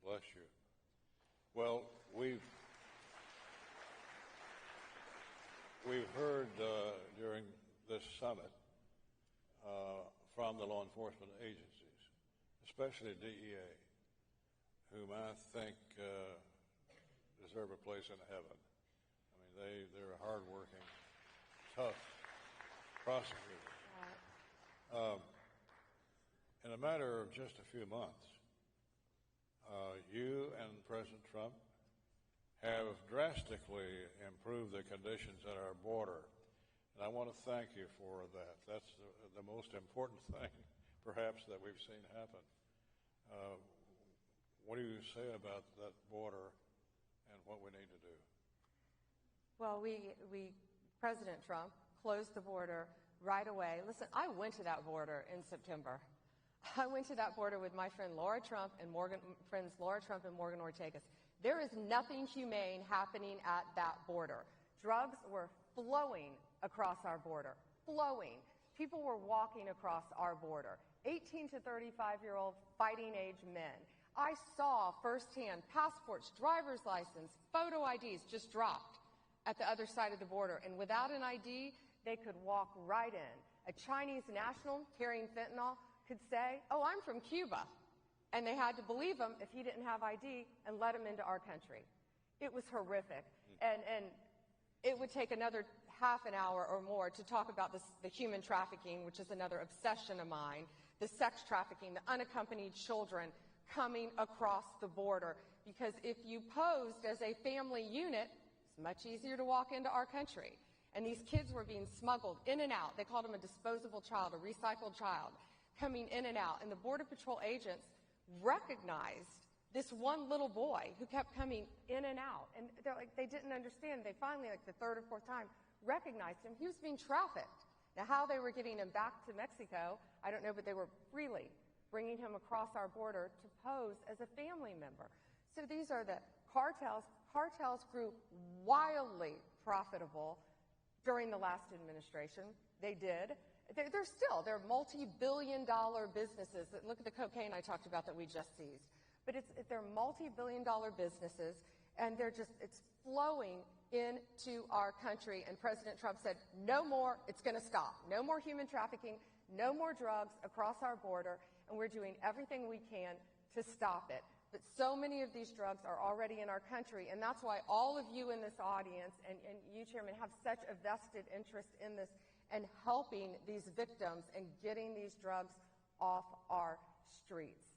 Bless you. Well, we've heard during this summit from the law enforcement agencies, especially DEA, whom I think deserve a place in heaven. I mean, they're hardworking, tough prosecutors. In a matter of just a few months, you and President Trump have drastically improved the conditions at our border. And I want to thank you for that. That's the most important thing, perhaps, that we've seen happen. What do you say about that border and what we need to do? Well, President Trump closed the border right away. Listen, I went to that border in September. I went to that border with my friend Laura Trump and Morgan Ortagus. There is nothing humane happening at that border. Drugs were flowing across our border, flowing. People were walking across our border, 18 to 35-year-old fighting age men. I saw firsthand passports, driver's license, photo IDs just dropped at the other side of the border. And without an ID, they could walk right in. A Chinese national carrying fentanyl could say, "Oh, I'm from Cuba." And they had to believe him if he didn't have ID and let him into our country. It was horrific. And it would take another half an hour or more to talk about the human trafficking, which is another obsession of mine, the sex trafficking, the unaccompanied children coming across the border. Because if you posed as a family unit, it's much easier to walk into our country. And these kids were being smuggled in and out. They called them a disposable child, a recycled child, coming in and out. And the Border Patrol agents recognized this one little boy who kept coming in and out. And they're like, they didn't understand. They finally, like the third or fourth time, recognized him. He was being trafficked. Now, how they were getting him back to Mexico, I don't know, but they were freely bringing him across our border to pose as a family member. So these are the cartels. Cartels grew wildly profitable during the last administration. They did. They're multi-billion-dollar businesses. Look at the cocaine I talked about that we just seized. But they're multi-billion-dollar businesses, and it's flowing into our country. And President Trump said, no more, it's going to stop. No more human trafficking, no more drugs across our border, and we're doing everything we can to stop it. But so many of these drugs are already in our country, and that's why all of you in this audience and you, Chairman, have such a vested interest in this and helping these victims and getting these drugs off our streets.